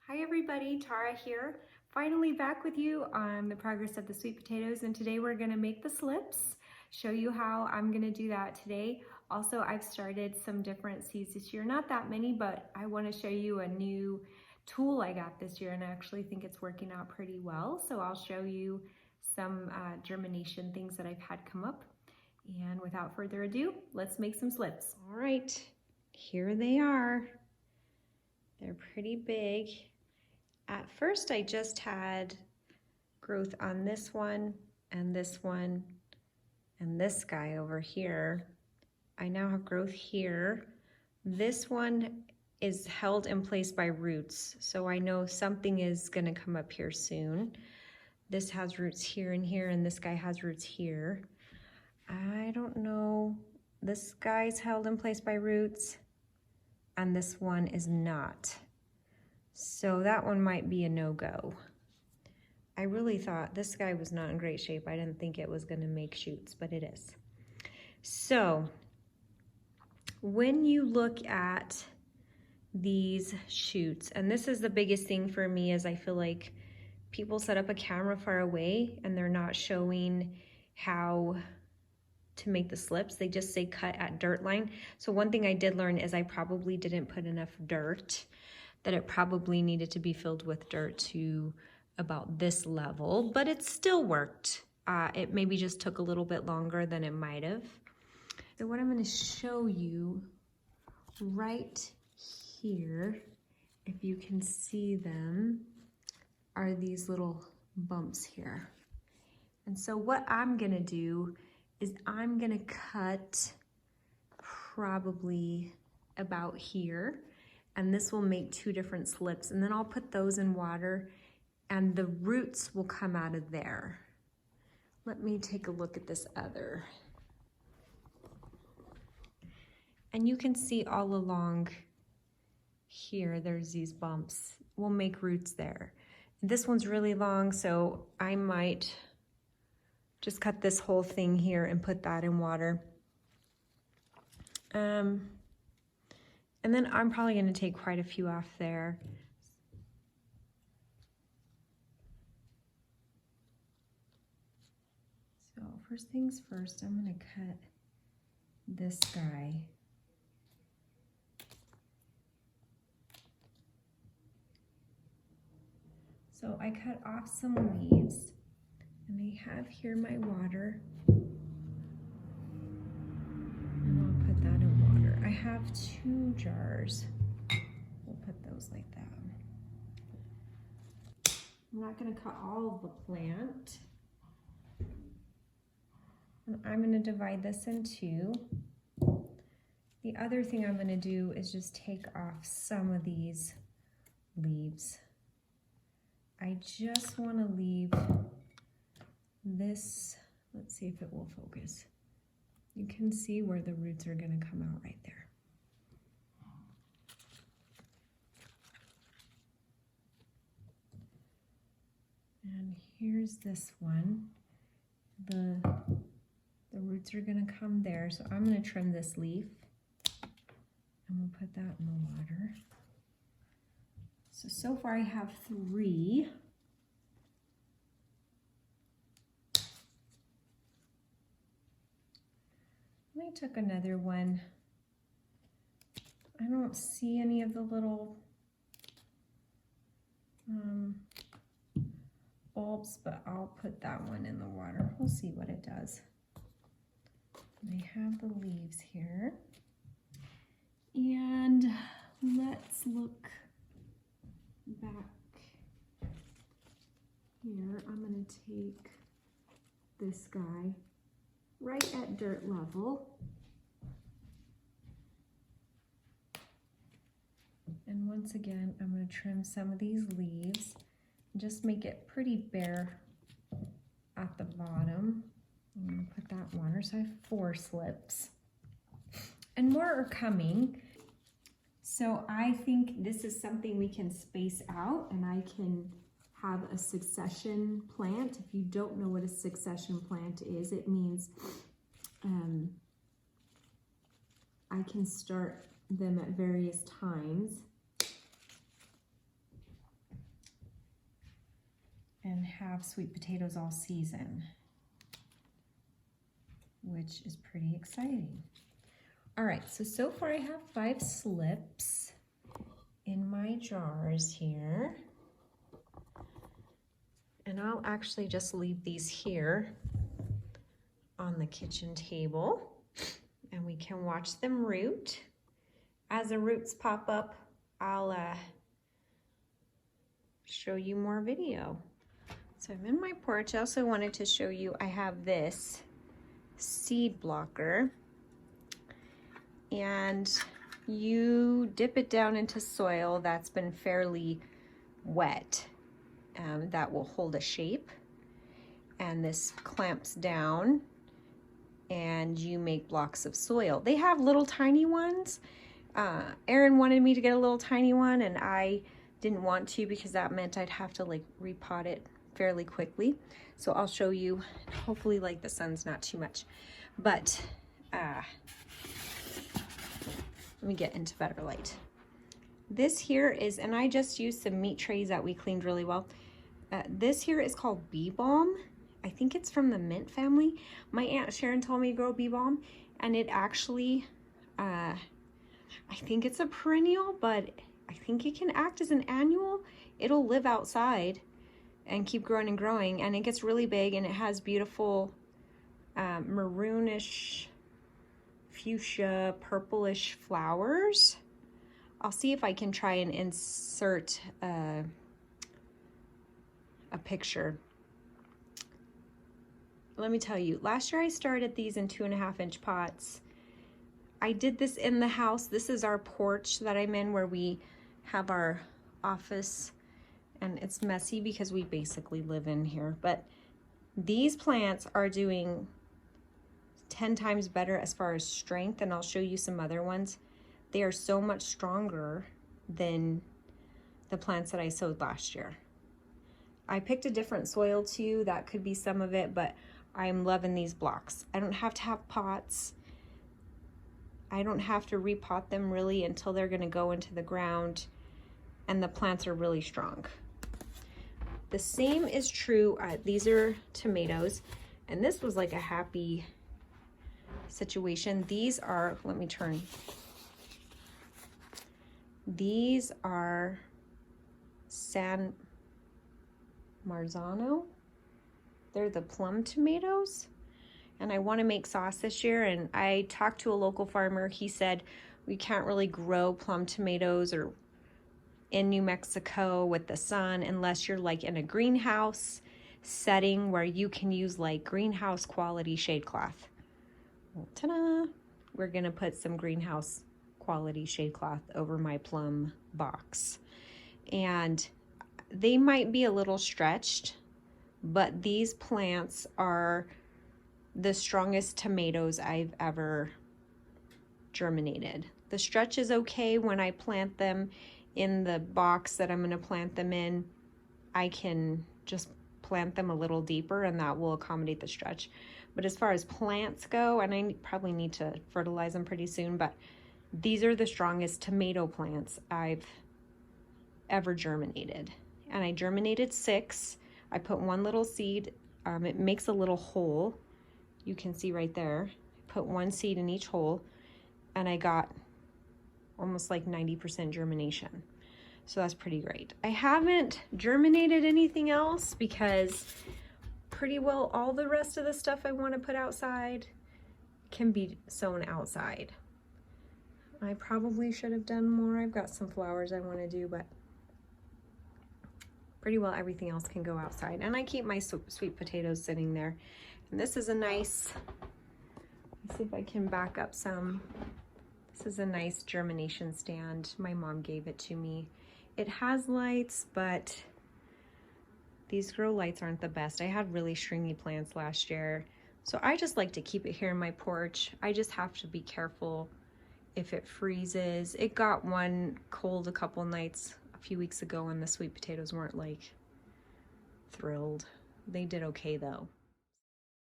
Hi everybody, Tara here. Finally back with you on the progress of the sweet potatoes, and today we're gonna make the slips, show you how I'm gonna do that today. Also, I've started some different seeds this year, not that many, but I wanna show you a new tool I got this year, and I actually think it's working out pretty well. So I'll show you some germination things that I've had come up. And without further ado, let's make some slips. All right, here they are. They're pretty big. At first, I just had growth on this one, and this guy over here. I now have growth here. This one is held in place by roots, so I know something is gonna come up here soon. This has roots here and here, and this guy has roots here. I don't know, this guy's held in place by roots, and this one is not. So that one might be a no-go. I really thought this guy was not in great shape. I didn't think it was gonna make shoots, but it is. So when you look at these shoots, and this is the biggest thing for me, is I feel like people set up a camera far away and they're not showing how to make the slips. They just say cut at dirt line. So one thing I did learn is I probably didn't put enough dirt, that it probably needed to be filled with dirt to about this level, but it still worked. It maybe just took a little bit longer than it might have. So what I'm gonna show you right here, if you can see them, are these little bumps here. And so what I'm gonna do is I'm gonna cut probably about here, and this will make two different slips, and then I'll put those in water and the roots will come out of there. Let me take a look at this other. And you can see all along here, there's these bumps. We'll make roots there. This one's really long, so I might just cut this whole thing here and put that in water. And then I'm probably gonna take quite a few off there. So first things first, I'm gonna cut this guy. So I cut off some leaves, and I have here my water. And I'll put that in water. I have 2 jars. We'll put those like that. I'm not gonna cut all of the plant. And I'm gonna divide this in 2. The other thing I'm gonna do is just take off some of these leaves. I just wanna leave this, let's see if it will focus. You can see where the roots are gonna come out right there. And here's this one. The roots are gonna come there, so I'm gonna trim this leaf and we'll put that in the water. So far I have 3. I took another one. I don't see any of the little bulbs, but I'll put that one in the water. We'll see what it does. I have the leaves here. And let's look back here. I'm gonna take this guy right at dirt level. And once again, I'm gonna trim some of these leaves and just make it pretty bare at the bottom. I'm gonna put that in water, so I have 4 slips. And more are coming. So I think this is something we can space out, and I can have a succession plant. If you don't know what a succession plant is, it means I can start them at various times. and have sweet potatoes all season, which is pretty exciting. All right, so far I have 5 slips in my jars here. And I'll actually just leave these here on the kitchen table and we can watch them root. As the roots pop up, I'll show you more video. So I'm in my porch. I also wanted to show you I have this seed blocker, and you dip it down into soil that's been fairly wet. That will hold a shape, and this clamps down and you make blocks of soil. They have little tiny ones. Aaron wanted me to get a little tiny one and I didn't want to because that meant I'd have to like repot it fairly quickly. So I'll show you, hopefully like the sun's not too much, but let me get into better light. This here is, and I just used some meat trays that we cleaned really well. This here is called bee balm. I think it's from the mint family. My Aunt Sharon told me to grow bee balm, and it actually, I think it's a perennial, but I think it can act as an annual. It'll live outside and keep growing and growing, and it gets really big, and it has beautiful maroonish, fuchsia, purplish flowers. I'll see if I can try and insert a picture. Let me tell you, last year I started these in 2.5-inch pots. I did this in the house. This is our porch that I'm in where we have our office, and it's messy because we basically live in here. But these plants are doing 10 times better as far as strength, and I'll show you some other ones. They are so much stronger than the plants that I sowed last year. I picked a different soil too. That could be some of it, but I'm loving these blocks. I don't have to have pots. I don't have to repot them really until they're gonna go into the ground, and the plants are really strong. The same is true, these are tomatoes, and this was like a happy situation. These are, let me turn. These are San Marzano. They're the plum tomatoes, and I want to make sauce this year, and I talked to a local farmer. He said we can't really grow plum tomatoes or in New Mexico with the sun unless you're like in a greenhouse setting where you can use like greenhouse quality shade cloth. Well, ta-da! We're gonna put some greenhouse quality shade cloth over my plum box, and they might be a little stretched, but these plants are the strongest tomatoes I've ever germinated. The stretch is okay when I plant them in the box that I'm going to plant them in. I can just plant them a little deeper and that will accommodate the stretch. But as far as plants go, and I probably need to fertilize them pretty soon, but these are the strongest tomato plants I've ever germinated. And I germinated 6. I put 1 little seed. It makes a little hole. You can see right there. Put 1 seed in each hole, and I got almost like 90% germination. So that's pretty great. I haven't germinated anything else because pretty well all the rest of the stuff I want to put outside can be sown outside. I probably should have done more. I've got some flowers I want to do, but pretty well everything else can go outside. And I keep my sweet potatoes sitting there. And this is a nice, let's see if I can back up some. This is a nice germination stand. My mom gave it to me. It has lights, but these grow lights aren't the best. I had really stringy plants last year, so I just like to keep it here in my porch. I just have to be careful if it freezes. It got one cold a couple nights a few weeks ago, and the sweet potatoes weren't like thrilled. They did okay though.